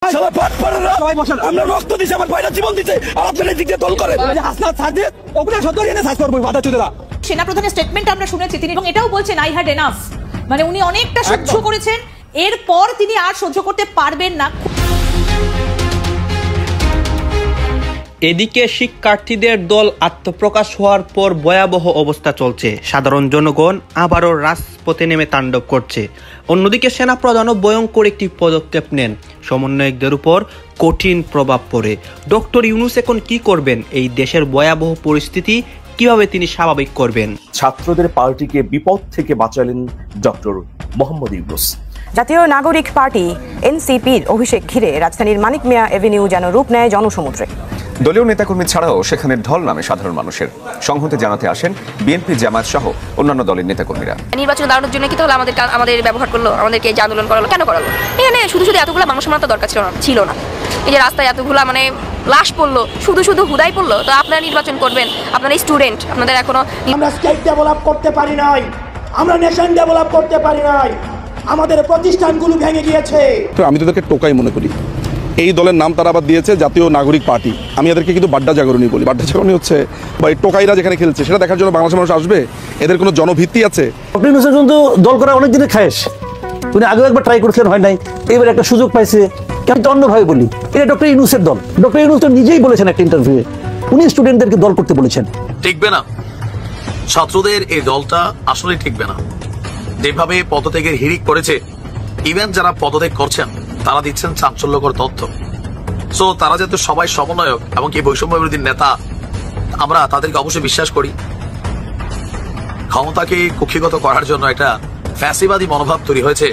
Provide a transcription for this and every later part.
আমরা রক্ত দিছি, আমার ভাইরা জীবন দিছে, আর আপনারা এই দিক দিয়ে দল করেন। হাসনাত সাদিক ওপরে সদর এনে সাজ করব বাধা চুদেরা। সেনাপ্রধানের স্টেটমেন্ট আমরা শুনেছি, তিনি এবং এটাও বলছেন আই হ্যাড এনাফ, মানে উনি অনেকটা সহ্য করেছেন, এরপর তিনি আর সহ্য করতে পারবেন না। এদিকে শিক্ষার্থীদের দল আত্মপ্রকাশ হওয়ার পর ভয়াবহ অবস্থা চলছে, সাধারণ জনগণ আবারও রাজপথে নেমে তাণ্ডব করছে। অন্যদিকে সেনাপ্রধানও ভয়ঙ্কর একটি পদক্ষেপ নেন, সমন্বয়কদের উপর কঠিন প্রভাব পড়ে। ডক্টর ইউনূস এখন কি করবেন? এই দেশের ভয়াবহ পরিস্থিতি কিভাবে তিনি স্বাভাবিক করবেন? ছাত্রদের পার্টিকে বিপদ থেকে বাঁচালেন ডক্টর মোহাম্মদ ইউনূস। জাতীয় নাগরিক পার্টি এনসিপির অভিষেক ঘিরে রাজধানীর মানিক মিয়া এভিনিউ যেন রূপ নেয় জনসমুদ্রে। দলীয় নেতাকর্মী ছাড়াও সেখানে ঢল নামে সাধারণ মানুষের। সংহতি জানাতে আসেন বিএনপি, জামায়াত সহ অন্যান্য দলের নেতাকর্মীরা। নির্বাচনে দাঁড়ানোর জন্য কি তাহলে আমাদের ব্যবহার করলো, আমাদেরকে যে আন্দোলন করালো, কেন করালো? এখানে শুধু এতগুলো মানুষ মারা তো দরকার ছিল না। এই যে রাস্তায় এতগুলা লাশ পড়লো, শুধু হুদাই পড়লো, তো আপনারা নির্বাচন করবেন, আপনারা স্টুডেন্ট, আপনাদের এখনো আমরা স্টেট ডেভেলপ করতে পারি নাই, আমরা নেশন ডেভেলপ করতে পারি নাই, আমাদের প্রতিষ্ঠানগুলো ভেঙে গিয়েছে। তো আমি তাদেরকে টোকাই মনে করি। এই দলের নাম তারা আবার দিয়েছে জাতীয় নাগরিক পার্টি। আমি এদেরকে কিন্তু বাড্ডা জাগরণী বলি। বাড্ডা জাগরণী হচ্ছে বা এই টোকাইরা যেখানে খেলছে সেটা দেখার জন্য বাংলাদেশের মানুষ আসবে। এদের কোনো জনভিত্তি আছে? কিন্তু দল করা অনেক দিনের খায়েশ, উনি আগেও একবার ট্রাই করেছিলেন, হয় নাই, এবার একটা সুযোগ পাইছে। আমি তো অন্যভাবে বলি, এটা ডক্টর ইউনূসের দল। ডক্টর ইউনূস তো নিজেই বলেছেন একটা ইন্টারভিউয়ে, উনি স্টুডেন্টদেরকে দল করতে বলেছেন। টিকবে না, ছাত্রদের এই দলটা আসলে টিকবে না। যেভাবে পদত্যাগের হিড়িক করেছে, ইভেন যারা পদত্যাগ করছেন তারা দিচ্ছেন চাঞ্চল্যকর তথ্য। সো তারা যাতে সবাই সমন্বয়ক এবং কি বৈষম্য বিরোধী নেতা, আমরা তাদেরকে অবশ্যই বিশ্বাস করি। ক্ষমতাকে কুক্ষিগত করার জন্য একটা ফ্যাসিবাদী মনোভাব তৈরি হয়েছে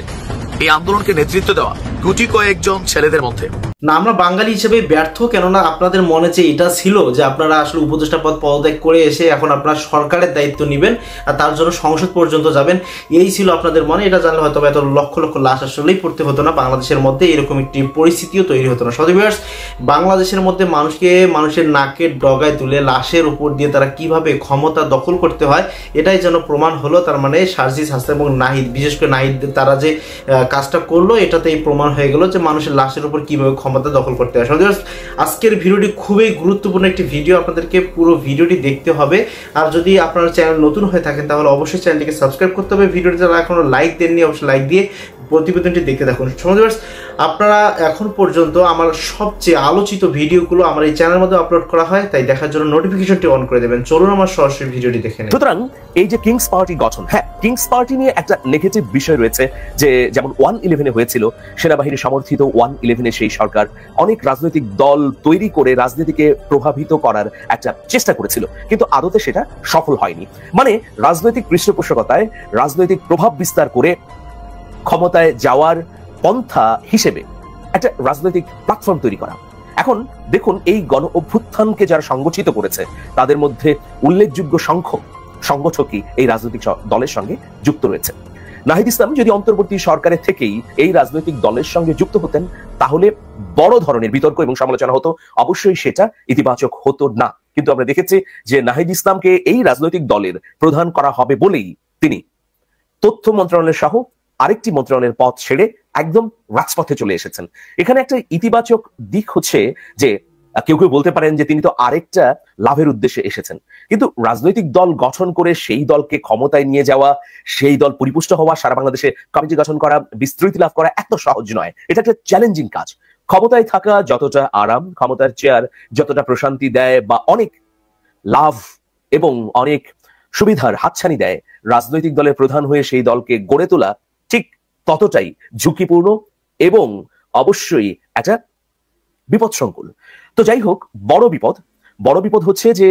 এই আন্দোলনকে নেতৃত্ব দেওয়া গুটি কয়েকজন ছেলেদের মধ্যে। না, আমরা বাঙালি হিসেবে ব্যর্থ, কেননা আপনাদের মনে যে এটা ছিল যে আপনারা আসলে উপদেষ্টা পদ পদত্যাগ করে এসে এখন আপনারা সরকারের দায়িত্ব নেবেন আর তার জন্য সংসদ পর্যন্ত যাবেন, এই ছিল আপনাদের মনে। এটা জানলে হয়তো এত লক্ষ লক্ষ লাশ আসলেই পড়তে হতো না, বাংলাদেশের মধ্যে এরকম একটি পরিস্থিতিও তৈরি হতো না। সদীভিউয়ার্স, বাংলাদেশের মধ্যে মানুষের নাকের ডগায় তুলে লাশের উপর দিয়ে তারা কিভাবে ক্ষমতা দখল করতে হয় এটাই যেন প্রমাণ হলো। তার মানে সার্জিস হাসান এবং নাহিদ, বিশেষ করে নাহিদ, তারা যে কাজটা করলো এটাতেই প্রমাণ হয়ে গেল যে মানুষের লাশের উপর কিভাবে ক্ষমতা দখল করতে হয়। আজকের ভিডিওটি খুবই গুরুত্বপূর্ণ একটি ভিডিও, আপনাদেরকে পুরো ভিডিওটি দেখতে হবে। আর যদি আপনার চ্যানেল নতুন হয়ে থাকেন তাহলে অবশ্যই চ্যানেলটিকে সাবস্ক্রাইব করতে হবে। ভিডিওটি যারা এখনো লাইক দেননি অবশ্যই লাইক দিয়ে প্রতিবেদনটি দেখতে থাকুন। সমাজবাস, আপনারা এখন পর্যন্ত আমার সবচেয়ে আলোচিত ভিডিওগুলো আমার এই চ্যানেলের মধ্যে আপলোড করা হয়, তাই দেখার জন্য নোটিফিকেশনটি অন করে দেবেন। চলুন আমার সরাসরি ভিডিওটি দেখে নিন। সুতরাং এই যে কিংস পার্টি গঠন, হ্যাঁ, কিংস পার্টি নিয়ে একটা নেগেটিভ বিষয় রয়েছে যে যেমন 1-11 হয়েছিল, সেনাবাহিনী সমর্থিত 1-11 সেই সরকার অনেক রাজনৈতিক দল তৈরি করে রাজনীতিকে প্রভাবিত করার একটা চেষ্টা করেছিল, কিন্তু আদতে সেটা সফল হয়নি। মানে রাজনৈতিক পৃষ্ঠপোষকতায় রাজনৈতিক প্রভাব বিস্তার করে ক্ষমতায় যাওয়ার পন্থা হিসেবে একটা রাজনৈতিক প্ল্যাটফর্ম তৈরি করা। এখন দেখুন, এই গণ অভ্যুত্থানকে যারা সংগঠিত করেছে তাদের মধ্যে উল্লেখযোগ্য সংখ্যক সংগঠকই এই রাজনৈতিক দলের সঙ্গে যুক্ত রয়েছে। নাহিদ ইসলাম যদি অন্তর্বর্তী সরকারের থেকেই এই রাজনৈতিক দলের সঙ্গে যুক্ত হতেন তাহলে বড় ধরনের বিতর্ক এবং সমালোচনা হতো, অবশ্যই সেটা ইতিবাচক হতো না। কিন্তু আমরা দেখেছি যে নাহিদ ইসলামকে এই রাজনৈতিক দলের প্রধান করা হবে বলেই তিনি তথ্য মন্ত্রণালয় সহ আরেকটি মন্ত্রণালয়ের পদ ছেড়ে একদম রাজপথে চলে এসেছেন। এখানে একটা ইতিবাচক দিক হচ্ছে যে কেউ কেউ বলতে পারেন যে তিনি তো আরেকটা লাভের উদ্দেশ্যে এসেছেন, কিন্তু রাজনৈতিক দল গঠন করে সেই দলকে ক্ষমতায় নিয়ে যাওয়া, সেই দল পরিপুষ্ট হওয়া, সারা বাংলাদেশে কমিটি গঠন করা, বিস্তৃতি লাভ করা এত সহজ নয়। এটা একটা চ্যালেঞ্জিং কাজ। ক্ষমতায় থাকা যতটা আরাম, ক্ষমতার চেয়ার যতটা প্রশান্তি দেয় বা অনেক লাভ এবং অনেক সুবিধার হাতছানি দেয়, রাজনৈতিক দলের প্রধান হয়ে সেই দলকে গড়ে তোলা ঠিক ততটাই ঝুঁকিপূর্ণ এবং অবশ্যই একটা বিপদসংকুল। তো যাই হোক, বড় বিপদ হচ্ছে যে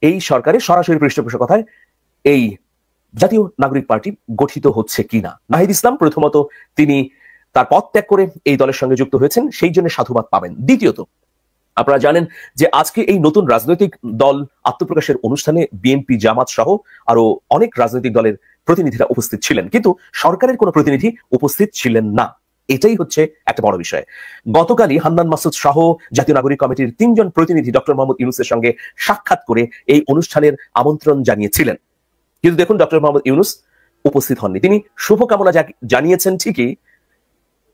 এই সরকারের সরাসরি পৃষ্ঠপোষকতায় এই জাতীয় নাগরিক পার্টি গঠিত হচ্ছে কিনা। নাহিদ ইসলাম প্রথমত তিনি তার পদ ত্যাগ করে এই দলের সঙ্গে যুক্ত হয়েছেন, সেই জন্য সাধুবাদ পাবেন। দ্বিতীয়ত, আপনারা জানেন যে আজকে এই নতুন রাজনৈতিক দল আত্মপ্রকাশের অনুষ্ঠানে বিএনপি, জামাত সহ আরো অনেক রাজনৈতিক দলের প্রতিনিধিরা উপস্থিত ছিলেন, কিন্তু সরকারের কোনো প্রতিনিধি উপস্থিত ছিলেন না। এটাই হচ্ছে একটা বড় বিষয়। গতকালই হান্নান মাসুদ সহ জাতীয় নাগরিক কমিটির 3 জন প্রতিনিধি ডক্টর মোহাম্মদ ইউনূসের সঙ্গে সাক্ষাৎ করে এই অনুষ্ঠানের আমন্ত্রণ জানিয়েছিলেন, কিন্তু দেখুন ডক্টর মোহাম্মদ ইউনূস উপস্থিত হননি। তিনি শুভকামনা জানিয়েছেন ঠিকই,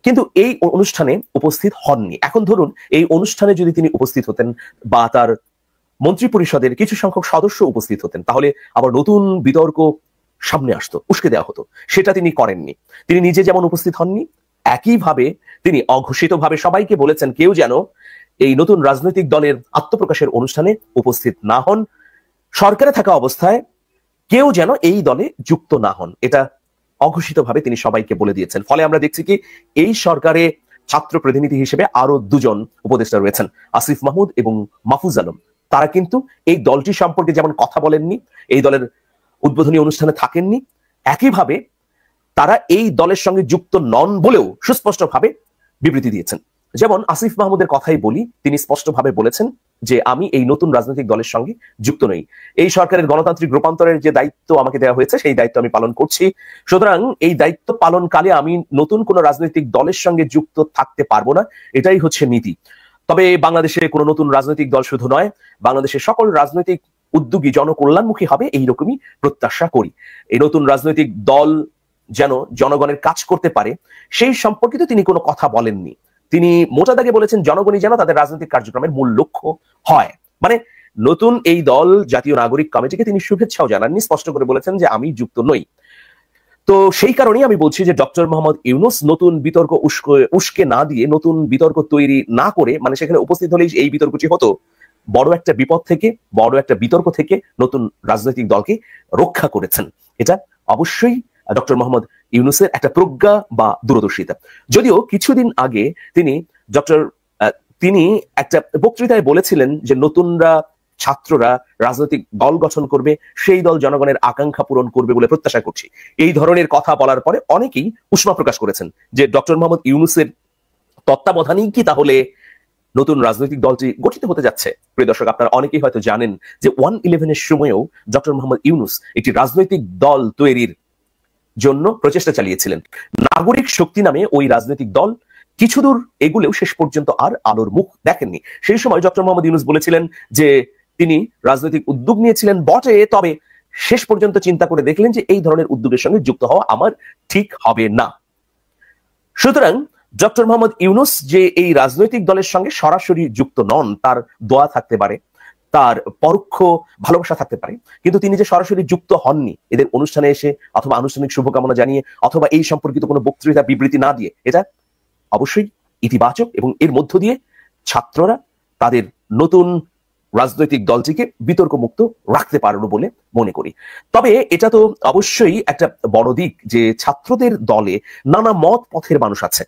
কিন্তু এই অনুষ্ঠানে উপস্থিত হননি। এখন ধরুন এই অনুষ্ঠানে যদি তিনি উপস্থিত হতেন বা তার মন্ত্রী পরিষদের কিছু সংখ্যক সদস্য উপস্থিত হতেন, তাহলে আবার নতুন বিতর্ক সামনে আসতো, উস্কে দেওয়া হতো। সেটা তিনি করেননি। তিনি নিজে যেমন উপস্থিত হননি, একইভাবে তিনি অঘোষিতভাবে সবাইকে বলেছেন কেউ যেন এই নতুন রাজনৈতিক দলের আত্মপ্রকাশের অনুষ্ঠানে উপস্থিত না হন, সরকারে থাকা অবস্থায় কেউ যেন এই দলে যুক্ত না হন। এটা অঘোষিতভাবে তিনি সবাইকে বলে দিয়েছেন। ফলে আমরা দেখছি কি এই সরকারে ছাত্র প্রতিনিধি হিসেবে আরো দুজন উপদেষ্টা রয়েছেন, আসিফ মাহমুদ এবং মাহফুজ আলম। তারা কিন্তু এই দলটি সম্পর্কে যেমন কথা বলেননি, এই দলের উদ্বোধনী অনুষ্ঠানে থাকেননি, একইভাবে তারা এই দলের সঙ্গে যুক্ত নন বলেও সুস্পষ্টভাবে বিবৃতি দিয়েছেন। যেমন আসিফ মাহমুদের কথাই বলি, তিনি স্পষ্টভাবে বলেছেন যে আমি এই নতুন রাজনৈতিক দলের সঙ্গে যুক্ত নই। এই সরকারের গণতান্ত্রিক রূপান্তরের যে দায়িত্ব আমাকে দেওয়া হয়েছে সেই দায়িত্ব আমি পালন করছি, সুতরাং এই দায়িত্ব পালনকালে আমি নতুন কোন রাজনৈতিক দলের সঙ্গে যুক্ত থাকতে পারবো না, এটাই হচ্ছে নীতি। তবে বাংলাদেশে কোনো নতুন রাজনৈতিক দল শুধু নয়, বাংলাদেশের সকল রাজনৈতিক উদ্যোগী জনকল্যাণমুখী হবে এইরকমই প্রত্যাশা করি। এই নতুন রাজনৈতিক দল যেন জনগণের কাজ করতে পারে সেই সম্পর্কিত তিনি কোনো কথা বলেননি। তিনি মোটা দাগে বলেছেন জনগণই যেন তাদের রাজনৈতিক কার্যক্রমের মূল লক্ষ্য হয়। মানে নতুন এই দল জাতীয় নাগরিক কমিটিকে তিনি শুভেচ্ছাও জানাননি, স্পষ্ট করে বলেছেন যে আমি যুক্ত নই। তো সেই কারণেই আমি বলছি যে ডক্টর মোহাম্মদ ইউনূস নতুন বিতর্ক উস্কে না দিয়ে, নতুন বিতর্ক তৈরি না করে, মানে সেখানে উপস্থিত হলেই এই বিতর্কটি হতো, বড় একটা বিপদ থেকে, বড় একটা বিতর্ক থেকে নতুন রাজনৈতিক দলকে রক্ষা করেছেন। এটা অবশ্যই ডক্টর মোহাম্মদ ইউনূসের একটা প্রজ্ঞা বা দূরদর্শিতা। যদিও কিছুদিন আগে তিনি একটা বক্তৃতায় বলেছিলেন যে নতুনরা, ছাত্ররা রাজনৈতিক দল গঠন করবে, সেই দল জনগণের আকাঙ্ক্ষা পূরণ করবে বলে প্রত্যাশা করছি। এই ধরনের কথা বলার পরে অনেকেই উষ্মা প্রকাশ করেছেন যে ডক্টর মোহাম্মদ ইউনূসের তত্ত্বাবধানেই কি তাহলে নতুন রাজনৈতিক দলটি গঠিত হতে যাচ্ছে। প্রিয় দর্শক, আপনারা অনেকেই হয়তো জানেন যে 1/11 সময়ও ডক্টর মোহাম্মদ ইউনূস একটি রাজনৈতিক দল তৈরির জন্য প্রচেষ্টা চালিয়েছিলেন। নাগরিক শক্তি নামে ওই রাজনৈতিক দল কিছু দূর এগুলেও শেষ পর্যন্ত আর আলোর মুখ দেখেননি। সেই সময় ডক্টর মোহাম্মদ ইউনূস বলেছিলেন যে তিনি রাজনৈতিক উদ্যোগ নিয়েছিলেন বটে, তবে শেষ পর্যন্ত চিন্তা করে দেখলেন যে এই ধরনের উদ্যোগের সঙ্গে যুক্ত হওয়া আমার ঠিক হবে না। সুতরাং ডক্টর মোহাম্মদ ইউনূস যে এই রাজনৈতিক দলের সঙ্গে সরাসরি যুক্ত নন, তার দোয়া থাকতে পারে, তার পরোক্ষ ভালোবাসা থাকতে পারে, কিন্তু তিনি যে সরাসরি যুক্ত হননি এদের অনুষ্ঠানে এসে অথবা আনুষ্ঠানিক শুভকামনা জানিয়ে অথবা এই সম্পর্কিত কোনো বক্তৃতা বিবৃতি না দিয়ে, এটা অবশ্যই ইতিবাচক এবং এর মধ্য দিয়ে ছাত্ররা তাদের নতুন রাজনৈতিক দলটিকে বিতর্ক মুক্ত রাখতে পারলো বলে মনে করি। তবে এটা তো অবশ্যই একটা বড় দিক যে ছাত্রদের দলে নানা মত পথের মানুষ আছে।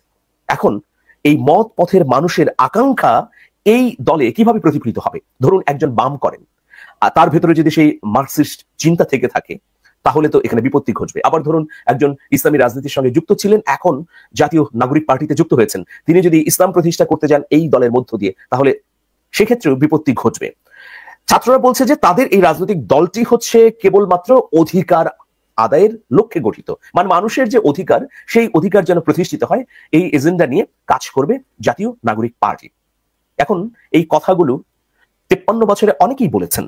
এখন এই মত পথের মানুষের আকাঙ্ক্ষা এই দলে কিভাবে প্রতিফলিত হবে? ধরুন একজন বাম করেন, আর তার ভেতরে যদি সেই মার্কসিস্ট চিন্তা থেকে থাকে তাহলে তো এখানে বিপত্তি ঘটবে। আবার ধরুন একজন ইসলামী রাজনীতির সঙ্গে যুক্ত ছিলেন, এখন জাতীয় নাগরিক পার্টিতে যুক্ত হয়েছেন, তিনি যদি ইসলাম প্রতিষ্ঠা করতে যান এই দলের মধ্য দিয়ে, তাহলে সেক্ষেত্রেও বিপত্তি ঘটবে। ছাত্ররা বলছে যে তাদের এই রাজনৈতিক দলটি হচ্ছে কেবলমাত্র অধিকার আদায়ের লক্ষ্যে গঠিত, মানে মানুষের যে অধিকার সেই অধিকার যেন প্রতিষ্ঠিত হয়, এই এজেন্ডা নিয়ে কাজ করবে জাতীয় নাগরিক পার্টি। এখন এই কথাগুলো 53 বছরে অনেকেই বলেছেন,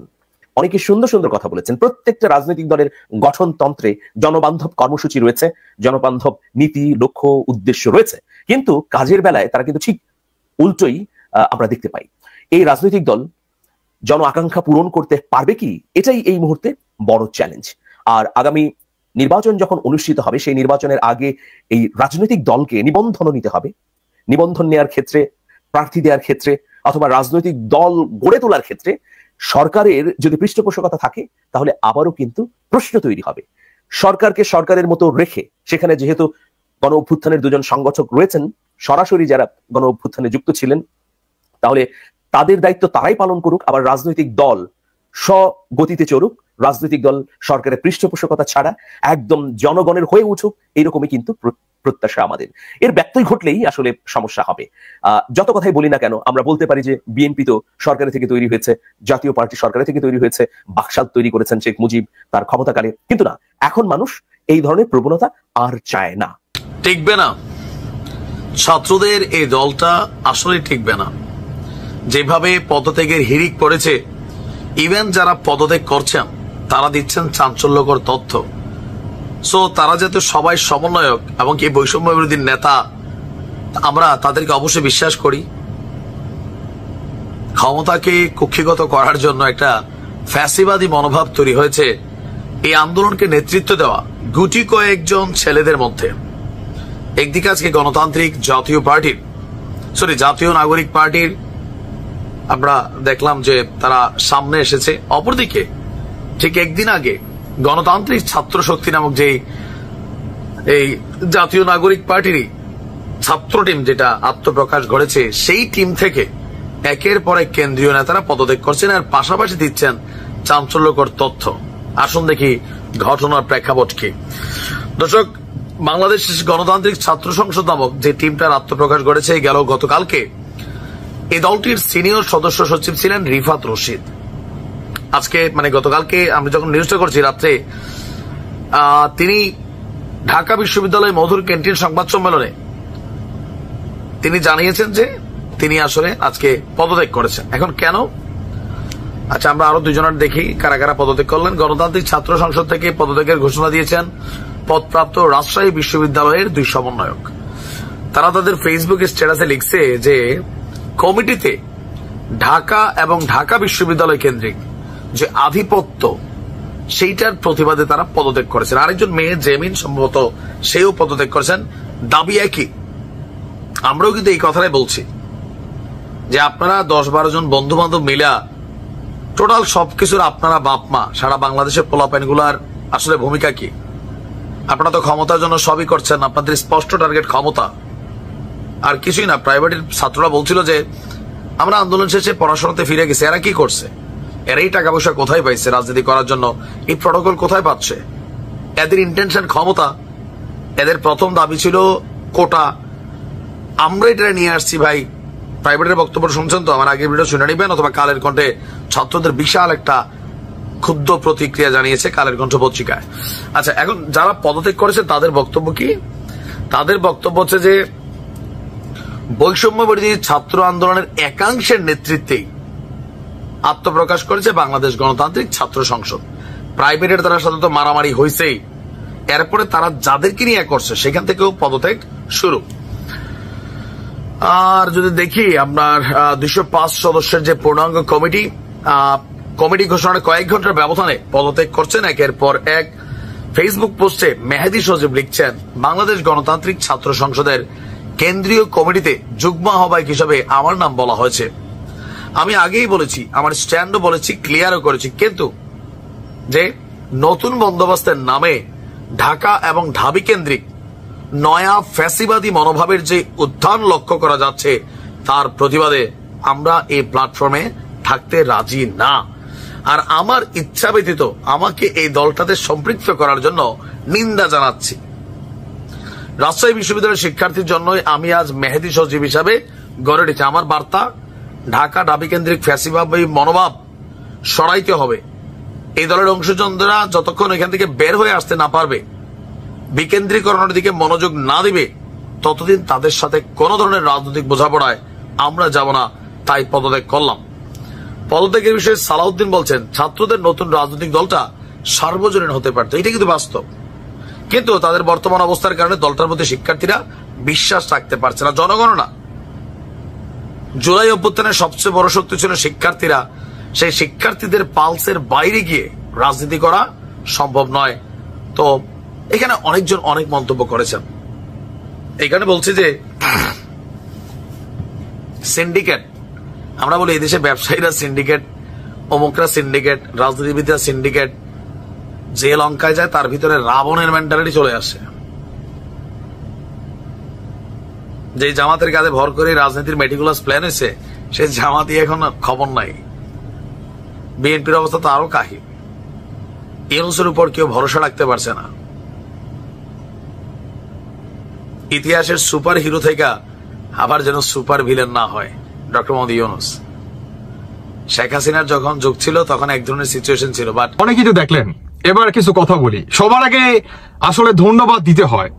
অনেকে সুন্দর সুন্দর কথা বলেছেন। প্রত্যেকটা রাজনৈতিক দলের গঠনতন্ত্রে জনবান্ধব কর্মসূচি রয়েছে, জনবান্ধব নীতি, লক্ষ্য, উদ্দেশ্য রয়েছে, কিন্তু কাজের বেলায় তারা কিন্তু ঠিক উল্টোই আমরা দেখতে পাই। এই রাজনৈতিক দল জন আকাঙ্ক্ষা পূরণ করতে পারবে কি, এটাই এই মুহূর্তে বড় চ্যালেঞ্জ। আর আগামী নির্বাচন যখন অনুষ্ঠিত হবে সেই নির্বাচনের আগে এই রাজনৈতিক দলকে নিবন্ধনও নিতে হবে। নিবন্ধন নেওয়ার ক্ষেত্রে, প্রার্থী দেওয়ার ক্ষেত্রে অথবা রাজনৈতিক দল গড়ে তোলার ক্ষেত্রে সরকারের যদি পৃষ্ঠপোষকতা থাকে তাহলে আবারও কিন্তু প্রশ্ন তৈরি হবে। সরকারকে সরকারের মতো রেখে, সেখানে যেহেতু গণ অভ্যুত্থানের দুজন সংগঠক রয়েছেন সরাসরি যারা গণ অভ্যুত্থানে যুক্ত ছিলেন, তাহলে তাদের দায়িত্ব তারাই পালন করুক, আবার রাজনৈতিক দল স্বগতিতে চলুক, রাজনৈতিক দল সরকারের পৃষ্ঠপোষকতা ছাড়া একদম জনগণের হয়ে উঠুক, এইরকমই কিন্তু প্রত্যাশা আমাদের। এর ব্যত্যয় ঘটলেই আসলে সমস্যা হবে। যত কথাই বলি না কেন, আমরা বলতে পারি যে বিএনপি তো সরকারের থেকে তৈরি হয়েছে, জাতীয় পার্টি সরকারের থেকে তৈরি হয়েছে, বাকশাল তৈরি করেছেন শেখ মুজিব তার ক্ষমতাকালে, কিন্তু না, এখন মানুষ এই ধরনের প্রবণতা আর চায় না। টিকবে না, ছাত্রদের এই দলটা আসলে টিকবে না। যেভাবে পদত্যাগের হিড়িক পড়েছে, ইভেন যারা পদত্যাগ করছেন তারা দিচ্ছেন চাঞ্চল্যকর তথ্য। সো তারা যাতে সবাই সমন্বয়ক এবং কি বৈষম্য বিরোধী নেতা আমরা তাদেরকে অবশ্যই বিশ্বাস করি। ক্ষমতাকে কুক্ষিগত করার জন্য একটা ফ্যাসিবাদী মনোভাব তৈরি হয়েছে এই আন্দোলনকে নেতৃত্ব দেওয়া গুটি কয়েকজন ছেলেদের মধ্যে। একদিকে আজকে গণতান্ত্রিক জাতীয় নাগরিক পার্টির আমরা দেখলাম যে তারা সামনে এসেছে, অপরদিকে ঠিক একদিন আগে গণতান্ত্রিক ছাত্র শক্তি নামক যে এই জাতীয় নাগরিক পার্টিরই ছাত্র টিম যেটা আত্মপ্রকাশ ঘটেছে, সেই টিম থেকে একের পর এক কেন্দ্রীয় নেতারা পদত্যাগ করছেন আর পাশাপাশি দিচ্ছেন চাঞ্চল্যকর তথ্য। আসুন দেখি ঘটনার প্রেক্ষাপট কি। দর্শক, বাংলাদেশ গণতান্ত্রিক ছাত্র সংসদ নামক যে টিমটার আত্মপ্রকাশ ঘটেছে গেল গতকালকে, এই দলটির সিনিয়র সদস্য সচিব ছিলেন রিফাত রশিদ। আজকে গতকালকে আমরা যখন নিউজটা করছি রাত্রে, তিনি ঢাকা বিশ্ববিদ্যালয় মধুর ক্যান্টিন সংবাদ সম্মেলনে তিনি জানিয়েছেন যে তিনি আসলে আজকে পদত্যাগ করেছেন। এখন কেন? আচ্ছা, আমরা আরো দুজনের দেখি কারা কারা পদত্যাগ করলেন। গণতান্ত্রিক ছাত্র সংসদ থেকে পদত্যাগের ঘোষণা দিয়েছেন পদপ্রাপ্ত রাজশাহী বিশ্ববিদ্যালয়ের 2 সমন্বয়ক। তারা তাদের ফেসবুক স্ট্যাটাসে লিখছে যে কমিটিতে ঢাকা এবং ঢাকা বিশ্ববিদ্যালয় কেন্দ্রিক যে আধিপত্য, সেইটার প্রতিবাদে তারা পদত্যাগ করেছেন। আরেকজন মেয়ে জেমিন সম্ভবত সেও পদত্যাগ করেছেন। দাবি একই। আমরাও কিন্তু এই কথাটাই বলছি যে আপনারা 10-12 জন বন্ধু বান্ধব মিলা টোটাল সবকিছুর আপনারা বাপ মা, সারা বাংলাদেশের পোলাপাইনগুলার আসলে ভূমিকা কি? আপনারা তো ক্ষমতার জন্য সবই করছেন, আপনাদের স্পষ্ট টার্গেট ক্ষমতা, আর কিছুই না। প্রাইভেটের ছাত্ররা বলছিল যে আমরা আন্দোলন শেষে পড়াশোনাতে ফিরে গেছি। এরা কি করছে? এরাই টাকা পয়সা কোথায় পাইছে রাজনীতি করার জন্য? এই প্রটোকল কোথায় পাচ্ছে? এদের ইন্টেনশন ক্ষমতা। এদের প্রথম দাবি ছিল কোটা। আমরা এটা নিয়ে আসছি ভাই। প্রাইভেটের বক্তব্য শুনছেন তো, আমার আগের ভিডিও শুনে নিবেন, অথবা কালের কণ্ঠে ছাত্রদের বিশাল একটা ক্ষুদ্র প্রতিক্রিয়া জানিয়েছে কালের কণ্ঠ পত্রিকায়। আচ্ছা, এখন যারা পদত্যাগ করেছে তাদের বক্তব্য কি? তাদের বক্তব্য হচ্ছে যে বৈষম্য বিরোধী ছাত্র আন্দোলনের একাংশের নেতৃত্বেই আত্মপ্রকাশ করেছে বাংলাদেশ গণতান্ত্রিক ছাত্র সংসদ। প্রাইভেটের তারা সাধারণত মারামারি হয়েছেই, এরপরে তারা যাদেরকে নিয়ে করছে সেখান থেকেও পদত্যাগ শুরু। আর যদি দেখি আপনার 205 সদস্যের যে পূর্ণাঙ্গ কমিটি ঘোষণার কয়েক ঘন্টার ব্যবধানে পদত্যাগ করছেন একের পর এক। ফেসবুক পোস্টে মেহেদী সজীব লিখছেন, বাংলাদেশ গণতান্ত্রিক ছাত্র সংসদের কেন্দ্রীয় কমিটিতে যুগ্ম আহ্বায়ক হিসেবে আমার নাম বলা হয়েছে। আমি আগেই বলেছি, আমার স্ট্যান্ডও বলেছি, ক্লিয়ারও করেছি, কিন্তু যে নতুন বন্দোবস্তের নামে ঢাকা এবং ঢাবি কেন্দ্রিক নয়া ফ্যাসিবাদী মনোভাবের যে উত্থান লক্ষ্য করা যাচ্ছে, তার প্রতিবাদে আমরা এই প্ল্যাটফর্মে থাকতে রাজি না। আর আমার ইচ্ছা ব্যতীত আমাকে এই দলটাতে সম্পৃক্ত করার জন্য নিন্দা জানাচ্ছি। রাজশাহী বিশ্ববিদ্যালয়ের শিক্ষার্থীর জন্যই আমি আজ মেহেদী সজীব হিসাবে গড়ে উঠেছি। আমার বার্তা, ঢাকা ঢাবি কেন্দ্রিক ফ্যাসিবাদী মনোভাব সরাইতে হবে। এই দলের অংশজনরা যতক্ষণ এখান থেকে বের হয়ে আসতে না পারবে, বিকেন্দ্রীকরণের দিকে মনোযোগ না দিবে, ততদিন তাদের সাথে কোন ধরনের রাজনৈতিক বোঝাপড়ায় আমরা যাব না। তাই পদত্যাগ করলাম। পদত্যাগের বিষয়ে সালাউদ্দিন বলছেন, ছাত্রদের নতুন রাজনৈতিক দলটা সার্বজনীন হতে পারত, এটা কিন্তু বাস্তব। কিন্তু তাদের বর্তমান অবস্থার কারণে দলটার মধ্যে শিক্ষার্থীরা বিশ্বাস রাখতে পারছে না, জনগণ না। জুলাই অভ্যুত্থানের সবচেয়ে বড় শক্তি ছিল শিক্ষার্থীরা। সেই শিক্ষার্থীদের পালসের বাইরে গিয়ে রাজনীতি করা সম্ভব নয়। তো এখানে অনেকজন অনেক মন্তব্য করেছেন। এখানে বলছি যে সিন্ডিকেট, আমরা বলি এই দেশে ব্যবসায়ীরা সিন্ডিকেট, অমুকরা সিন্ডিকেট, রাজনীতিবিদরা সিন্ডিকেট। যে লঙ্কায় যায় তার ভিতরে রাবণের মেন্টালিটি চলে আসে। যে জামাতের কাঁধে ভর করে রাজনীতির মেটিকুলাস প্ল্যান হয়েছে, সে জামাতি এখন খবর নাই। বিএনপির অবস্থা তো আরো কাহিল। ইউনূসের উপর কেউ ভরসা রাখতে পারছে না। ইতিহাসের সুপার হিরো থেকে আবার যেন সুপার ভিলেন না হয় ডক্টর মোহাম্মদ ইউনূস। শেখ হাসিনার যখন যুগ ছিল তখন এক ধরনের সিচুয়েশন ছিল, বাট অনেক কিছু দেখলেন। এবার কিছু কথা বলি। সবার আগে আসলে ধন্যবাদ দিতে হয়।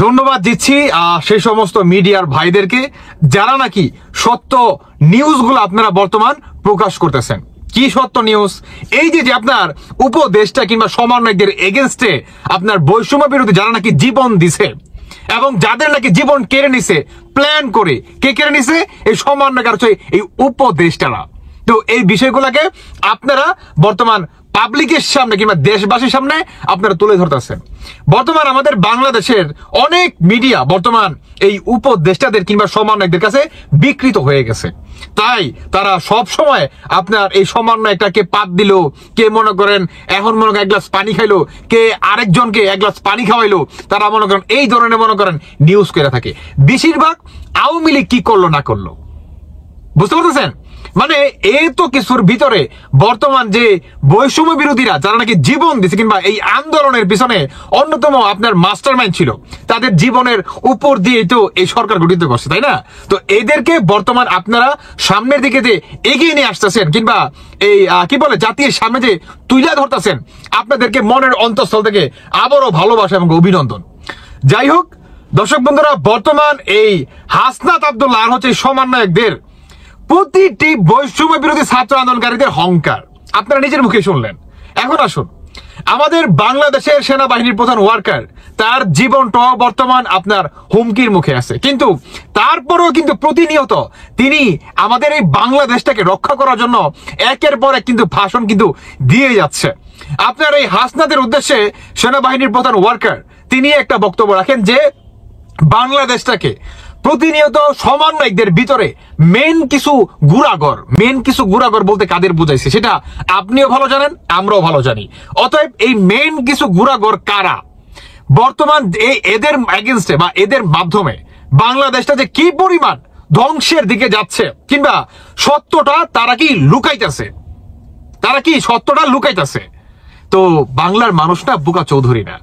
ধন্যবাদ দিচ্ছি সেই সমস্ত মিডিয়ার ভাইদেরকে যারা নাকি সত্য নিউজগুলো আপনারা বর্তমান প্রকাশ করতেছেন। কি সত্য নিউজ? এই যে আপনার উপদেষ্টা কিংবা সমন্বয়কদের এগেনস্টে আপনার বৈষম্য বিরোধী যারা নাকি জীবন দিছে, এবং যাদের নাকি জীবন কেড়ে নিছে প্ল্যান করে, কে কেড়ে নিছে? এই সমন্বয়কার হচ্ছে এই উপদেষ্টারা। তো এই বিষয়গুলোকে আপনারা বর্তমান পাবলিকের সামনে কিংবা দেশবাসীর সামনে আপনারা তুলে ধরতেছেন। বর্তমান আমাদের বাংলাদেশের অনেক মিডিয়া বর্তমান এই উপদেষ্টাদের কিংবা সমন্বয়কদের কাছে বিকৃত হয়ে গেছে। তাই তারা সব সময় আপনার এই সমন্বয়কটাকে পাত দিল, কে মনে করেন এখন মনে করেন এক গ্লাস পানি খাইলো, কে আরেকজনকে এক গ্লাস পানি খাওয়াইলো, তারা মনে করেন এই ধরনের মনে করেন নিউজ করে থাকে। বেশিরভাগ আওয়ামী লীগ কি করলো না করলো, বুঝতে পারতেছেন? মানে এই তো কিছুর ভিতরে বর্তমান যে বৈষম্য বিরোধীরা যারা নাকি জীবন দিচ্ছে কিংবা এই আন্দোলনের পিছনে অন্যতম আপনার মাস্টারমাইন্ড ছিল, তাদের জীবনের উপর দিয়ে তো এই সরকার গঠিত করছে, তাই না? তো এদেরকে বর্তমান আপনারা সামনের দিকে যে এগিয়ে নিয়ে আসতেছেন কিংবা এই কি বলে জাতির সামনে যে তুলে ধরতেছেন, আপনাদেরকে মনের অন্তঃস্থল থেকে আবারও ভালোবাসা এবং অভিনন্দন। যাই হোক দর্শক বন্ধুরা, বর্তমান এই হাসনাত আব্দুল্লাহ আর হচ্ছে সমন্বয়কদের প্রতিটি বৈষম্য বিরোধী ছাত্র আন্দোলনকারীদের হংকার আপনারা নিজের মুখে শুনলেন। এখন আসুন, আমাদের বাংলাদেশের সেনাবাহিনীর প্রধান ওয়ার্কার, তার জীবনটা বর্তমান আপনার হুমকির মুখে আছে, কিন্তু তারপরেও কিন্তু প্রতিনিয়ত তিনি আমাদের এই বাংলাদেশটাকে রক্ষা করার জন্য একের পর এক কিন্তু ভাষণ কিন্তু দিয়ে যাচ্ছে। আপনার এই হাসনাদের উদ্দেশ্যে সেনাবাহিনীর প্রধান ওয়ার্কার তিনি একটা বক্তব্য রাখেন যে বাংলাদেশটাকে প্রতিনিয়ত সমন্বয়কদের ভিতরে মেন কিছু গুড়াগর বলতে কাদের বুঝাইছে সেটা আপনিও ভালো জানেন, আমরাও ভালো জানি। অতএব এই মেন কিছু গুড়াগর কারা, বর্তমান এদের এগেইনস্টে বা এদের মাধ্যমে বাংলাদেশটা যে কি পরিমাণ ধ্বংসের দিকে যাচ্ছে কিংবা সত্যটা তারা কি লুকাইতেছে, তো বাংলার মানুষ না বুকা চৌধুরী না,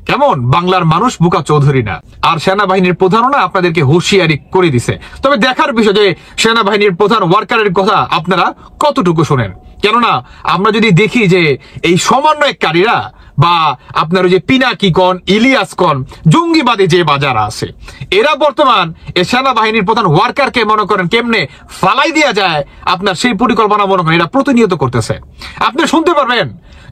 কেমন বাংলার মানুষ বুকা চৌধুরী না, আর সেনাবাহিনীর প্রধানও না আপনাদেরকে হুঁশিয়ারি করে দিছে। তবে দেখার বিষয় যে সেনাবাহিনীর প্রধান ওয়ার্কারের কথা আপনারা কতটুকু শোনেন, কেননা আমরা যদি দেখি যে এই সমন্বয়কারীরা বা আপনার ওই যে পিনাকি কন, ইলিয়াস কন, জঙ্গিবাদী যে বাজারা আছে, এরা বর্তমান এই সেনাবাহিনীর প্রধান ওয়ার্কারকে মনে করেন কেমনে ফালাই দেওয়া যায় আপনার সেই পরিকল্পনা মনে করেন এরা প্রতিনিয়ত করতেছে। আপনি শুনতে পারবেন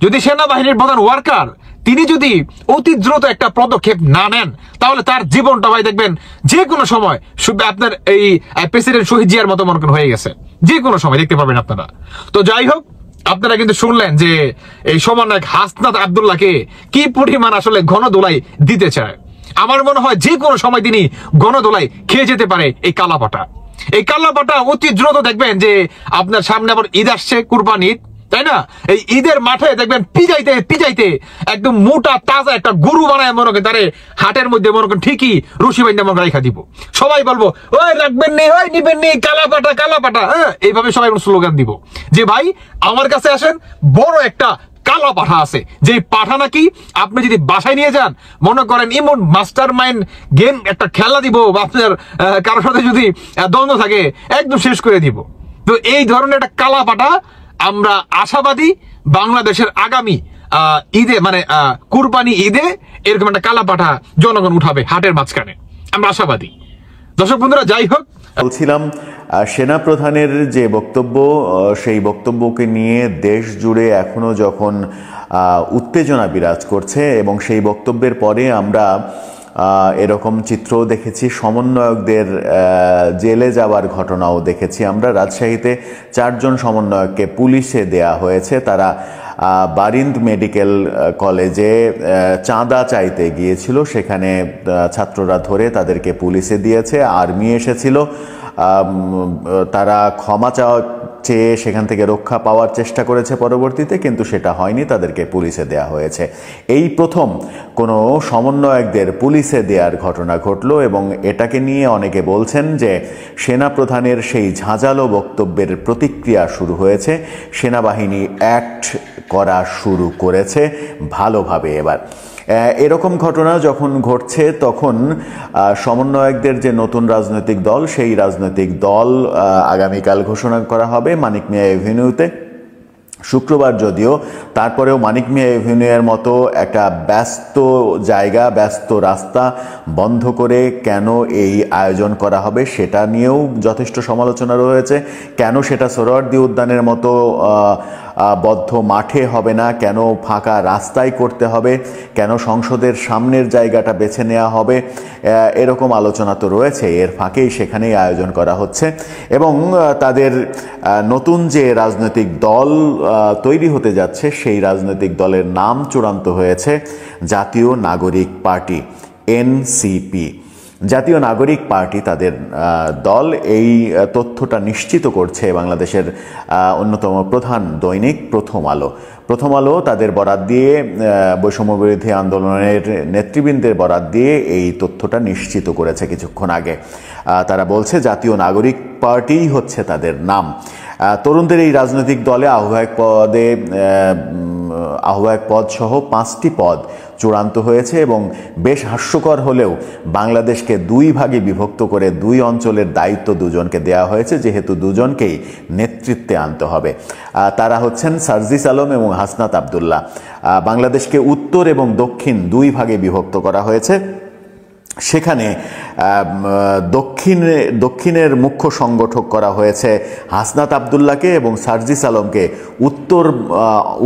যদি সেনাবাহিনীর প্রধান ওয়ার্কার তিনি যদি অতি দ্রুত একটা পদক্ষেপ না নেন, তাহলে তার জীবনটা ভাই দেখবেন যে কোনো সময় আপনার এই প্রেসিডেন্ট শহীদ জিয়ার মতো মনে করেন হয়ে গেছে, যে কোনো সময় দেখতে পাবেন আপনারা। তো যাই হোক, আপনারা কিন্তু শুনলেন যে এই সমন্বয়ক হাসনাত আব্দুল্লাহকে কি পরিমাণ আসলে গণদোলাই দিতে চায়। আমার মনে হয় যে কোনো সময় তিনি গণদোলাই খেয়ে যেতে পারে এই কালাপাটা অতি দ্রুত দেখবেন যে আপনার সামনে আবার ঈদ আসছে, কুরবানি ঈদ, তাই না? এই ঈদের মাঠে দেখবেন পিজাইতে একদম মোটা তাজা একটা গরু বানায় মনে করেন তারে হাটের মধ্যে মনে করেন ঠিকই রশি বাইন্দা মনে রেখা দিব, সবাই বলবো ওই রাখবেন নি, ওই নিবেন নি, কালাপাটা, হ্যাঁ এইভাবে সবাই স্লোগান দিব যে ভাই আমার কাছে আসেন, বড় একটা কালা পাঠা আছে, যে পাঠা নাকি আপনি যদি বাসায় নিয়ে যান মনে করেন এমন মাস্টার মাইন্ড গেম একটা খেলা দিব, আপনার কারোর সাথে যদি দ্বন্দ্ব থাকে একদম শেষ করে দিব। তো এই ধরনের একটা কালা পাঠা আমরা আশাবাদী বাংলাদেশের আগামী ঈদে মানে কুরবানি ঈদে এরকম একটা কালাপাঠা জনগণ উঠাবে হাটের মাঝখানে, আমরা আশাবাদী। দর্শক বন্ধুরা, যাই হোক, বলছিলাম সেনা প্রধানের যে বক্তব্য, সেই বক্তব্যকে নিয়ে দেশ জুড়ে এখনো যখন উত্তেজনা বিরাজ করছে এবং সেই বক্তব্যের পরে আমরা এরকম চিত্রও দেখেছি, সমন্বয়কদের জেলে যাওয়ার ঘটনাও দেখেছি আমরা। রাজশাহীতে 4 জন সমন্বয়ককে পুলিশে দেয়া হয়েছে, তারা বারিন্দ মেডিকেল কলেজে চাঁদা চাইতে গিয়েছিল, সেখানে ছাত্ররা ধরে তাদেরকে পুলিশে দিয়েছে, আর্মি এসেছিল, তারা ক্ষমা চেয়ে সেখান থেকে রক্ষা পাওয়ার চেষ্টা করেছে পরবর্তীতে, কিন্তু সেটা হয়নি, তাদেরকে পুলিশে দেয়া হয়েছে। এই প্রথম কোনো সমন্বয়কদের পুলিশে দেওয়ার ঘটনা ঘটলো এবং এটাকে নিয়ে অনেকে বলছেন যে সেনাপ্রধানের সেই ঝাঁঝালো বক্তব্যের প্রতিক্রিয়া শুরু হয়েছে, সেনাবাহিনী অ্যাক্ট করা শুরু করেছে ভালোভাবে। এবার এরকম ঘটনা যখন ঘটছে তখন সমন্বয়কদের যে নতুন রাজনৈতিক দল, সেই রাজনৈতিক দল আগামীকাল ঘোষণা করা হবে মানিক মিয়া এভিনিউতে। শুক্রবার যদিও, তারপরেও মানিক মিয়া এভিনিউয়ের মতো একটা ব্যস্ত জায়গা, ব্যস্ত রাস্তা বন্ধ করে কেন এই আয়োজন করা হবে সেটা নিয়েও যথেষ্ট সমালোচনা রয়েছে। কেন সেটা সোহরাওয়ার্দী উদ্যানের মতো বদ্ধ মাঠে হবে না, কেন ফাঁকা রাস্তায় করতে হবে, কেন সংসদের সামনের জায়গাটা বেছে নেওয়া হবে, এরকম আলোচনা তো রয়েছে। এর ফাঁকেই সেখানেই আয়োজন করা হচ্ছে এবং তাদের নতুন যে রাজনৈতিক দল তৈরি হতে যাচ্ছে সেই রাজনৈতিক দলের নাম চূড়ান্ত হয়েছে জাতীয় নাগরিক পার্টি, এনসিপি। জাতীয় নাগরিক পার্টি তাদের দল, এই তথ্যটা নিশ্চিত করছে বাংলাদেশের অন্যতম প্রধান দৈনিক প্রথম আলো। প্রথম আলো তাদের বরাত দিয়ে, বৈষম্য বিরোধী আন্দোলনের নেতৃবৃন্দের বরাত দিয়ে এই তথ্যটা নিশ্চিত করেছে কিছুক্ষণ আগে। তারা বলছে জাতীয় নাগরিক পার্টিই হচ্ছে তাদের নাম। তরুণদের এই রাজনৈতিক দলে আহ্বায়ক পদ সহ 5টি পদ চূড়ান্ত হয়েছে এবং বেশ হাস্যকর হলেও বাংলাদেশকে 2 ভাগে বিভক্ত করে 2 অঞ্চলের দায়িত্ব দুজনকে দেওয়া হয়েছে, যেহেতু দুজনকেই নেতৃত্বে আনতে হবে। তারা হচ্ছেন সার্জিস আলম এবং হাসনাত আবদুল্লাহ। বাংলাদেশকে উত্তর এবং দক্ষিণ 2 ভাগে বিভক্ত করা হয়েছে। সেখানে দক্ষিণের মুখ্য সংগঠক করা হয়েছে হাসনাত আবদুল্লাহকে এবং সার্জিস আলমকে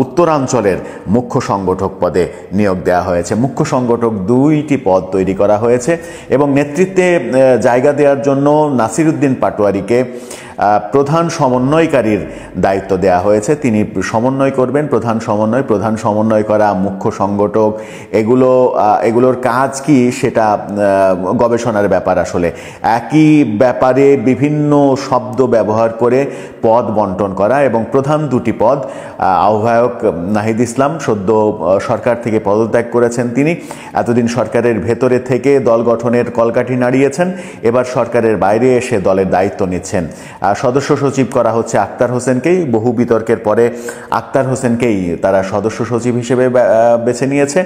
উত্তরাঞ্চলের মুখ্য সংগঠক পদে নিয়োগ দেওয়া হয়েছে। মুখ্য সংগঠক 2টি পদ তৈরি করা হয়েছে এবং নেতৃত্বে জায়গা দেওয়ার জন্য নাসিরউদ্দিন পাটোয়ারিকে প্রধান সমন্বয়কারীর দায়িত্ব দেওয়া হয়েছে। তিনি সমন্বয় করবেন, প্রধান সমন্বয় করা, মুখ্য সংগঠক, এগুলোর কাজ কি সেটা গবেষণার ব্যাপার। আসলে একই ব্যাপারে বিভিন্ন শব্দ ব্যবহার করে পদ বন্টন করা এবং প্রধান 2টি পদ, আহ্বায়ক নাহিদ ইসলাম সদ্য সরকার থেকে পদত্যাগ করেছেন। তিনি এতদিন সরকারের ভেতরে থেকে দল গঠনের কলকাঠি নাড়িয়েছেন, এবার সরকারের বাইরে এসে দলের দায়িত্ব নিচ্ছেন। সদস্য সচিব করা হচ্ছে আক্তার হোসেনকেই। বহু বিতর্কের পরে আক্তার হোসেনকেই তারা সদস্য সচিব হিসেবে বেছে নিয়েছে।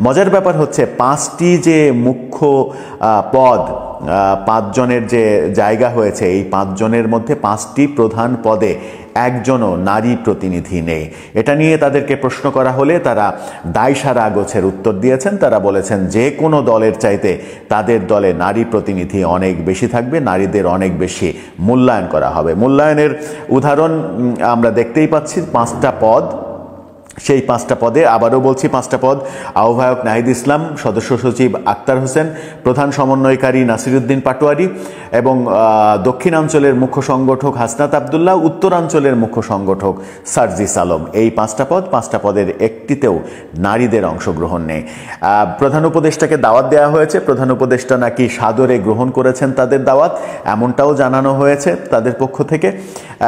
মজার ব্যাপার হচ্ছে 5টি যে মুখ্য পদ, 5 জনের যে জায়গা হয়েছে, এই 5 জনের মধ্যে 5টি প্রধান পদে একজনও নারী প্রতিনিধি নেই। এটা নিয়ে তাদেরকে প্রশ্ন করা হলে তারা দায়সারা গোছের উত্তর দিয়েছেন। তারা বলেছেন যে কোনো দলের চাইতে তাদের দলে নারী প্রতিনিধি অনেক বেশি থাকবে, নারীদের অনেক বেশি মূল্যায়ন করা হবে। মূল্যায়নের উদাহরণ আমরা দেখতেই পাচ্ছি। 5টা পদ, সেই 5টা পদে, আবারও বলছি 5টা পদ, আহ্বায়ক নাহিদ ইসলাম, সদস্য সচিব আক্তার হোসেন, প্রধান সমন্বয়কারী নাসিরউদ্দিন পাটোয়ারি এবং দক্ষিণাঞ্চলের মুখ্য সংগঠক হাসনাত আবদুল্লাহ, উত্তরাঞ্চলের মুখ্য সংগঠক সার্জিস আলম। এই 5টা পদের একটিতেও নারীদের অংশগ্রহণ নেই। প্রধান উপদেষ্টাকে দাওয়াত দেওয়া হয়েছে, প্রধান উপদেষ্টা নাকি সাদরে গ্রহণ করেছেন তাদের দাওয়াত, এমনটাও জানানো হয়েছে তাদের পক্ষ থেকে।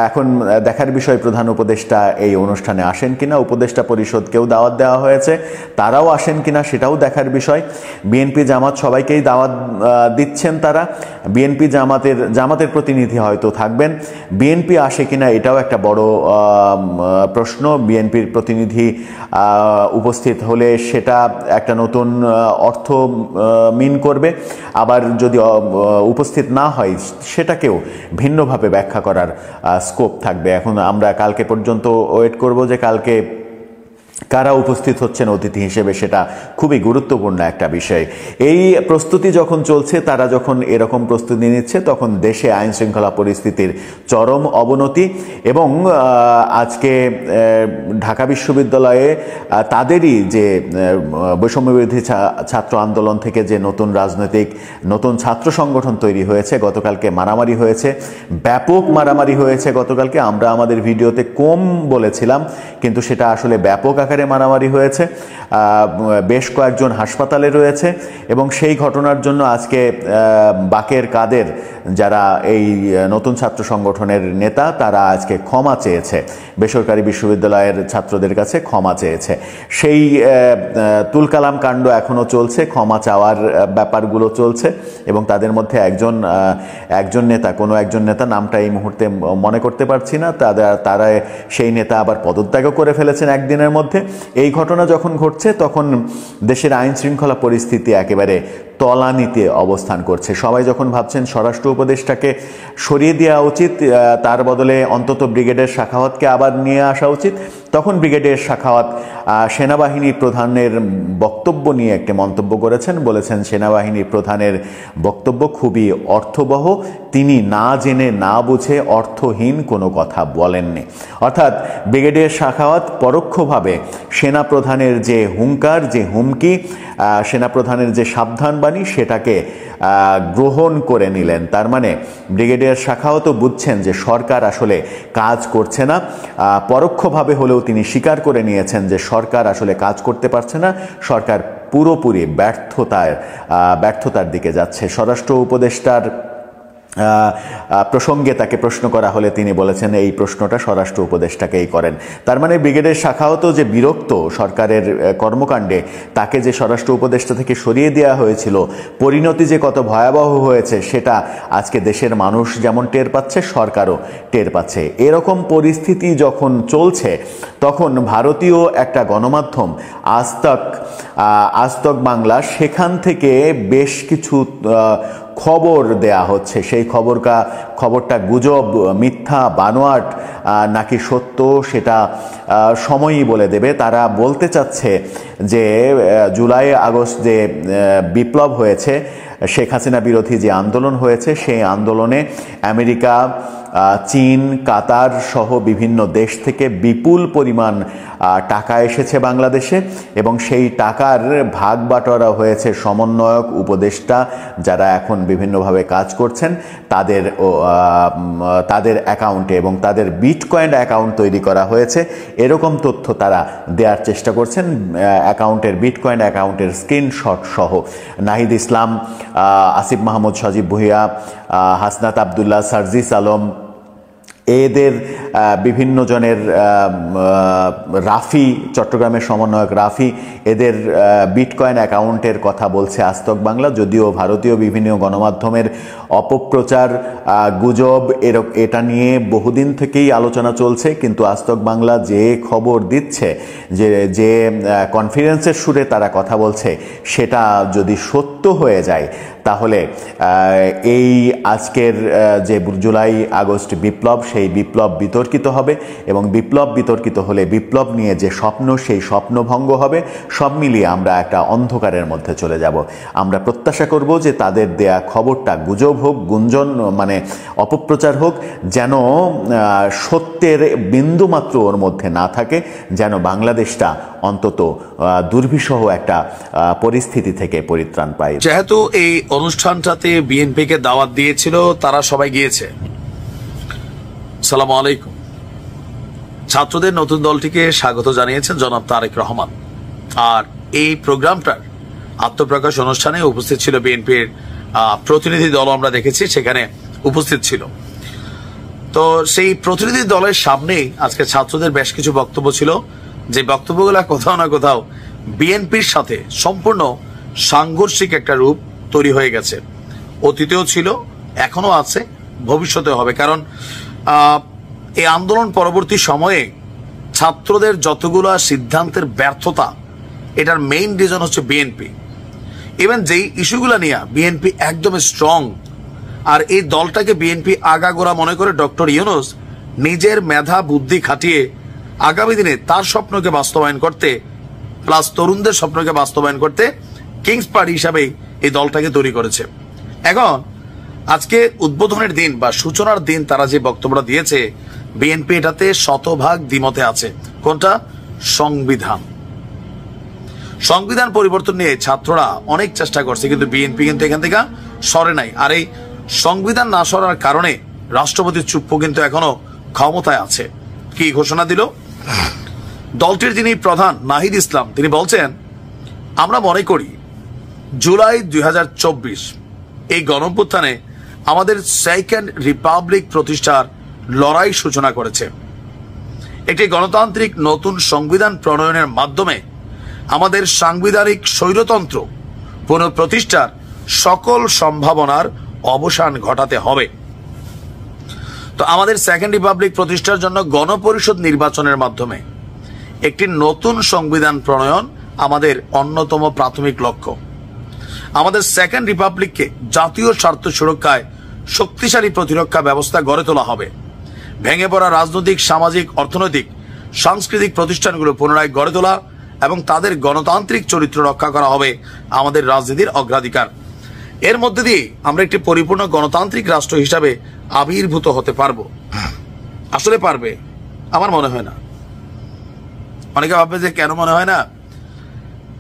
এখন দেখার বিষয় প্রধান উপদেষ্টা এই অনুষ্ঠানে আসেন কিনা। উপদেষ্টা পরিষদকেও দাওয়াত দেওয়া হয়েছে, তারাও আসেন কিনা সেটাও দেখার বিষয়। বিএনপি জামাত সবাইকেই দাওয়াত দিচ্ছেন তারা। বিএনপি জামাতের প্রতিনিধি হয়তো থাকবেন, বিএনপি আসে কিনা এটাও একটা বড় প্রশ্ন। বিএনপির প্রতিনিধি উপস্থিত হলে সেটা একটা নতুন অর্থ মিন করবে, আবার যদি উপস্থিত না হয় সেটাকেও ভিন্নভাবে ব্যাখ্যা করার স্কোপ থাকবে। এখন আমরা কালকে পর্যন্ত ওয়েট করব যে কালকে কারা উপস্থিত হচ্ছেন অতিথি হিসেবে, সেটা খুবই গুরুত্বপূর্ণ একটা বিষয়। এই প্রস্তুতি যখন চলছে, তারা যখন এরকম প্রস্তুতি নিচ্ছে, তখন দেশে আইন শৃঙ্খলা পরিস্থিতির চরম অবনতি এবং আজকে ঢাকা বিশ্ববিদ্যালয়ে তাদেরই যে বৈষম্য বিরোধী ছাত্র আন্দোলন থেকে যে নতুন ছাত্র সংগঠন তৈরি হয়েছে, গতকালকে মারামারি হয়েছে, ব্যাপক মারামারি হয়েছে গতকালকে। আমরা আমাদের ভিডিওতে কম বলেছিলাম, কিন্তু সেটা আসলে ব্যাপক আকারে মারামারি হয়েছে। বেশ কয়েকজন হাসপাতালে রয়েছে এবং সেই ঘটনার জন্য আজকে বাকের কাদের, যারা এই নতুন ছাত্র সংগঠনের নেতা, তারা আজকে ক্ষমা চেয়েছে, বেসরকারি বিশ্ববিদ্যালয়ের ছাত্রদের কাছে ক্ষমা চেয়েছে। সেই তুলকালাম কাণ্ড এখনো চলছে, ক্ষমা চাওয়ার ব্যাপারগুলো চলছে এবং তাদের মধ্যে একজন নেতা, নামটা এই মুহূর্তে মনে করতে পারছি না, তারা সেই নেতা আবার পদত্যাগও করে ফেলেছেন একদিনের মধ্যে। এই ঘটনা যখন ঘটছে তখন দেশের আইন শৃঙ্খলা পরিস্থিতি একেবারে তলানিতে অবস্থান করছে। সবাই যখন ভাবছেন স্বরাষ্ট্র উপদেষ্টাকে সরিয়ে দেওয়া উচিত, তার বদলে অন্তত ব্রিগেডিয়ার সাখাওয়াতকে আবার নিয়ে আসা উচিত, তখন ব্রিগেডিয়ার সাখাওয়াত সেনাবাহিনী প্রধানের বক্তব্য নিয়ে একটি মন্তব্য করেছেন। বলেছেন সেনাবাহিনী প্রধানের বক্তব্য খুবই অর্থবহ, তিনি না জেনে না বুঝে অর্থহীন কোনো কথা বলেননি। অর্থাৎ ব্রিগেডিয়ার সাখাওয়াত পরোক্ষভাবে সেনাপ্রধানের যে হুঙ্কার, যে হুমকি, সেনাপ্রধানের যে সাবধানবাণী সেটাকে গ্রহণ করে নিলেন। তার মানে ব্রিগেডিয়ার সাখাওয়াতও বুঝছেন যে সরকার আসলে কাজ করছে না। পরোক্ষভাবে হলেও তিনি স্বীকার করে নিয়েছেন যে সরকার আসলে কাজ করতে পারছে না, সরকার পুরোপুরি ব্যর্থতার দিকে যাচ্ছে। স্বরাষ্ট্র উপদেষ্টার প্রসঙ্গে তাকে প্রশ্ন করা হলে তিনি বলেছেন এই প্রশ্নটা স্বরাষ্ট্র উপদেষ্টাকেই করেন। তার মানে ব্রিগেডিয়ার সাখাওয়াতও যে বিরক্ত সরকারের কর্মকাণ্ডে, তাকে যে স্বরাষ্ট্র উপদেষ্টা থেকে সরিয়ে দেওয়া হয়েছিল, পরিণতি যে কত ভয়াবহ হয়েছে সেটা আজকে দেশের মানুষ যেমন টের পাচ্ছে, সরকারও টের পাচ্ছে। এরকম পরিস্থিতি যখন চলছে তখন ভারতীয় একটা গণমাধ্যম আজ তক বাংলা, সেখান থেকে বেশ কিছু খবর দেয়া হচ্ছে। সেই খবরটা গুজব, মিথ্যা, বানোয়াট নাকি সত্য সেটা সময়ই বলে দেবে। তারা বলতে চাচ্ছে যে জুলাই আগস্ট যে বিপ্লব হয়েছে, শেখ হাসিনা বিরোধী যে আন্দোলন হয়েছে, সেই আন্দোলনে আমেরিকা, চীন, কাতার সহ বিভিন্ন দেশ থেকে বিপুল পরিমাণ টাকা এসেছে বাংলাদেশে এবং সেই টাকার ভাগ বাটোয়ারা হয়েছে সমন্বয়ক, উপদেষ্টা যারা এখন বিভিন্নভাবে কাজ করছেন তাদের অ্যাকাউন্টে, এবং তাদের বিটকয়েন অ্যাকাউন্ট তৈরি করা হয়েছে এরকম তথ্য তারা দেওয়ার চেষ্টা করছেন। বিটকয়েন অ্যাকাউন্টের স্ক্রিনশট সহ নাহিদ ইসলাম, আসিফ মাহমুদ, সজীব ভুঁইয়া, হাসনাত আবদুল্লাহ, সার্জিস আলম, এদের বিভিন্ন জনের, রাফি, চট্টগ্রামের সমন্বয়ক রাফি, এদের বিটকয়েন অ্যাকাউন্টের কথা বলছে আজ তক বাংলা। যদিও ভারতীয় বিভিন্ন গণমাধ্যমের অপপ্রচার, গুজব এটা নিয়ে বহুদিন থেকেই আলোচনা চলছে, কিন্তু আজ তক বাংলা যে খবর দিচ্ছে, যে কনফিডেন্সের সুরে তারা কথা বলছে, সেটা যদি সত্য হয়ে যায় তাহলে এই আজকের যে জুলাই আগস্ট বিপ্লব, সেই বিপ্লব বিতর্কিত হবে এবং বিপ্লব বিতর্কিত হলে বিপ্লব নিয়ে যে স্বপ্ন, সেই স্বপ্ন ভঙ্গ হবে। সব মিলিয়ে আমরা একটা অন্ধকারের মধ্যে চলে যাব। আমরা প্রত্যাশা করব যে তাদের দেয়া খবরটা গুজব হোক, গুঞ্জন মানে অপপ্রচার হোক, যেন সত্যের বিন্দুমাত্র ওর মধ্যে না থাকে, যেন বাংলাদেশটা অন্তত দুর্বিষহ একটা পরিস্থিতি থেকে পরিত্রাণ পায়। যেহেতু এই অনুষ্ঠানটাতে বিএনপিকে দাওয়াত দিয়েছিল, তারা সবাই গিয়েছে। সালাম আলাইকুম। ছাত্রদের নতুন দলটিকে স্বাগত জানিয়েছেন জনাব তারেক রহমান। আর এই প্রোগ্রামটার আত্মপ্রকাশ অনুষ্ঠানে উপস্থিত ছিল বিএনপির প্রতিনিধি দল, আমরা দেখেছি সেখানে উপস্থিত ছিল। তো সেই প্রতিনিধি দলের সামনেই আজকে ছাত্রদের বেশ কিছু বক্তব্য ছিল, যে বক্তব্যগুলো কোথাও না কোথাও বিএনপির সাথে সম্পূর্ণ সাংঘর্ষিক একটা রূপ তৈরি হয়ে গেছে। অতীতেও ছিল, এখনো আছে, ভবিষ্যতে হবে। কারণ এই আন্দোলন পরবর্তী সময়ে ছাত্রদের যতগুলো সিদ্ধান্তের ব্যর্থতা, এটার মেইন রিজন হচ্ছে বিএনপি। ইভেন যেই ইস্যুগুলো নিয়ে বিএনপি একদম স্ট্রং, আর এই দলটাকে বিএনপি আগাগোড়া মনে করে ডক্টর ইউনূস নিজের মেধা বুদ্ধি খাটিয়ে আগামী দিনে তার স্বপ্নকে বাস্তবায়ন করতে, প্লাস তরুণদের স্বপ্নকে বাস্তবায়ন করতে কিংস পার্টি হিসাবেই এই দলটাকে তৈরি করেছে। এখন আজকে উদ্বোধনের দিন বা সূচনার দিন তারা যে বক্তব্যটা দিয়েছে, বিএনপি এটাতে শতভাগ দ্বিমতে আছে। কোনটা? সংবিধান পরিবর্তন নিয়ে ছাত্ররা অনেক চেষ্টা করছে, কিন্তু বিএনপি কিন্তু এখান থেকে সরে নাই। আর এই সংবিধান না সরার কারণে রাষ্ট্রপতির চুপ্পু কিন্তু এখনো ক্ষমতায় আছে। কি ঘোষণা দিল দলটির যিনি প্রধান নাহিদ ইসলাম, তিনি বলছেন, আমরা মনে করি জুলাই 2024 এই গণঅভ্যুত্থানে আমাদের সেকেন্ড রিপাবলিক প্রতিষ্ঠার লড়াই সূচনা করেছে। একটি গণতান্ত্রিক নতুন সংবিধান প্রণয়নের মাধ্যমে আমাদের সাংবিধানিক স্বৈরতন্ত্র পুনঃপ্রতিষ্ঠার সকল সম্ভাবনার অবসান ঘটাতে হবে। তো আমাদের সেকেন্ড রিপাবলিক প্রতিষ্ঠার জন্য গণপরিষদ নির্বাচনের মাধ্যমে একটি নতুন সংবিধান প্রণয়ন আমাদের অন্যতম প্রাথমিক লক্ষ্য। আমাদের সেকেন্ড রিপাবলিককে জাতীয় স্বার্থ সুরক্ষায় শক্তিশালী প্রতিরক্ষা ব্যবস্থা গড়ে তোলা হবে। ভেঙে পড়া রাজনৈতিক, সামাজিক, অর্থনৈতিক, সাংস্কৃতিক প্রতিষ্ঠানগুলো পুনরায় গড়ে তোলা এবং তাদের গণতান্ত্রিক চরিত্র রক্ষা করা হবে আমাদের রাজনীতির অগ্রাধিকার। এর মধ্যে দিয়ে আমরা একটি পরিপূর্ণ গণতান্ত্রিক রাষ্ট্র হিসাবে আবির্ভূত হতে পারবো। আসলে পারবে? আমার মনে হয় না। অনেকে ভাববে যে কেন মনে হয় না,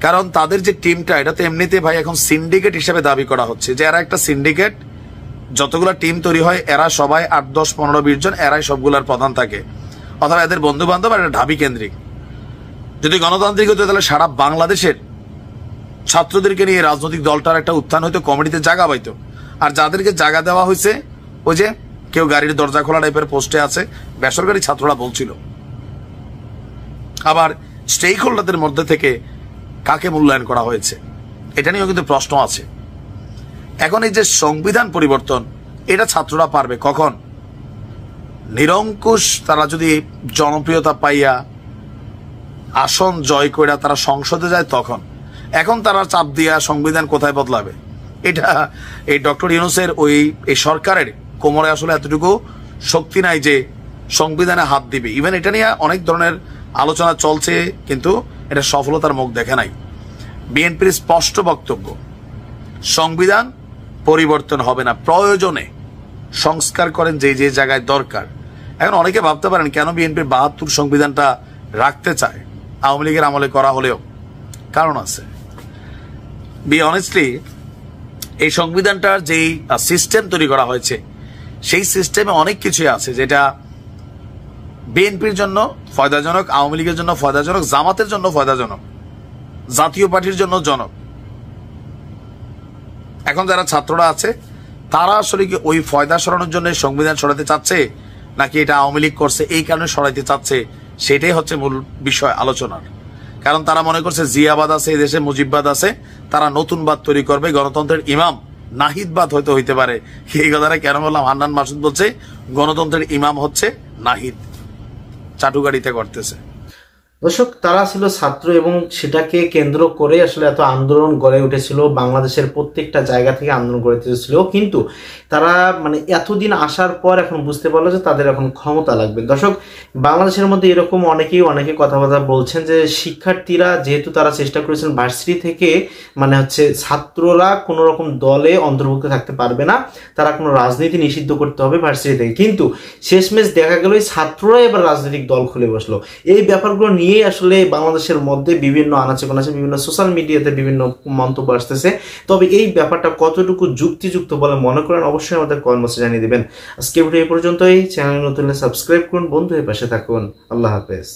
কারণ তাদের যে টিমটা, এটা তো এমনিতে ভাই এখন সিন্ডিকেট হিসেবে দাবি করা হচ্ছে যে এরা একটা সিন্ডিকেট, যতগুলো টিম তৈরি হয় এরা সবাই 8, 10, 15, 20 জন, এরাই সবগুলার প্রধান থাকে, অথবা এদের বন্ধু বান্ধব আর ঢাবি কেন্দ্রিক। যদি গণতান্ত্রিক হতো তাহলে সারা বাংলাদেশের ছাত্রদেরকে নিয়ে রাজনৈতিক দলটার একটা উত্থান হইতো, কমিটিতে জায়গা পাইতো। আর যাদেরকে জায়গা দেওয়া হয়েছে, ওই যে কেউ গাড়ির দরজা খোলা টাইপের পোস্টে আছে, বেসরকারি ছাত্ররা বলছিল। আবার স্টেক হোল্ডারদের মধ্যে থেকে কাকে মূল্যায়ন করা হয়েছে, এটা নিয়েও কিন্তু প্রশ্ন আছে। এখন এই যে সংবিধান পরিবর্তন, এটা ছাত্ররা পারবে কখন? নিরঙ্কুশ তারা যদি জনপ্রিয়তা পাইয়া আসন জয় করে তারা সংসদে যায় তখন। এখন তারা চাপ দিয়া সংবিধান কোথায় বদলাবে? এটা এই ডক্টর ইউনূসের এই সরকারের কোমরে আসলে এতটুকু শক্তি নাই যে সংবিধানে হাত দিবে। ইভেন এটা নিয়ে অনেক ধরনের আলোচনা চলছে, কিন্তু এটা সফলতার মুখ দেখে নাই। বিএনপির স্পষ্ট বক্তব্য, সংবিধান পরিবর্তন হবে না, প্রয়োজনে সংস্কার করেন যে যে জায়গায় দরকার। এখন অনেকে ভাবতে পারেন কেন বিএনপির 72 সংবিধানটা রাখতে চায়, আওয়ামী লীগের আমলে করা হলেও কারণ আছে। বি অনেস্টলি, এই সংবিধানটার যেই সিস্টেম তৈরি করা হয়েছে, সেই সিস্টেমে অনেক কিছুই আছে যেটা বিএনপির জন্য ফয়দাজনক, আওয়ামী লীগের জন্য ফয়দাজনক, জামাতের জন্য ফয়দাজনক, জাতীয় পার্টির জন্য জনক। এখন যারা ছাত্ররা আছে তারা আসলে কি ওই ফয়দা সরানোর জন্য সংবিধান সরাতে চাচ্ছে, নাকি এটা আওয়ামী লীগ করছে এই কারণে সরাইতে চাচ্ছে, সেটাই হচ্ছে মূল বিষয় আলোচনার। কারণ তারা মনে করছে জিয়াবাদ আছে এই দেশে, মুজিববাদ আছে, তারা নতুন বাদ তৈরি করবে, গণতন্ত্রের ইমাম নাহিদবাদ হয়তো হইতে পারে। এই কথাটা কেন বললাম? হান্নান মাসুদ বলছে গণতন্ত্রের ইমাম হচ্ছে নাহিদ, চাটুগাড়িতে করতেছে। দর্শক, তারা ছিল ছাত্র এবং সেটাকে কেন্দ্র করে আসলে এত আন্দোলন গড়ে উঠেছিল, বাংলাদেশের প্রত্যেকটা জায়গা থেকে আন্দোলন গড়ে উঠেছিল। কিন্তু তারা মানে এতদিন আসার পর এখন বুঝতে পারলো যে তাদের এখন ক্ষমতা লাগবে। দর্শক, বাংলাদেশের মধ্যে এরকম অনেকে কথাবার্তা বলছেন যে শিক্ষার্থীরা যেহেতু তারা চেষ্টা করেছেন ভার্সিটি থেকে মানে হচ্ছে ছাত্ররা কোনো রকম দলে অন্তর্ভুক্ত থাকতে পারবে না, তারা কোনো রাজনীতি নিষিদ্ধ করতে হবে ভার্সিটি থেকে। কিন্তু শেষমেশ দেখা গেল ছাত্ররা এবার রাজনৈতিক দল খুলে বসলো। এই ব্যাপারগুলো নিয়ে আসলে বাংলাদেশের মধ্যে বিভিন্ন আনাচে কানাচে, বিভিন্ন সোশ্যাল মিডিয়াতে বিভিন্ন মন্তব্য আসতেছে। তবে এই ব্যাপারটা কতটুকু যুক্তিযুক্ত বলে মনে করেন অবশ্যই আমাদের কমেন্ট বক্সে জানিয়ে দিবেন। আজকে ভিডিও এই পর্যন্তই। চ্যানেল নতুন হলে সাবস্ক্রাইব করুন, বন্ধু হয়ে পাশে থাকুন। আল্লাহ হাফেজ।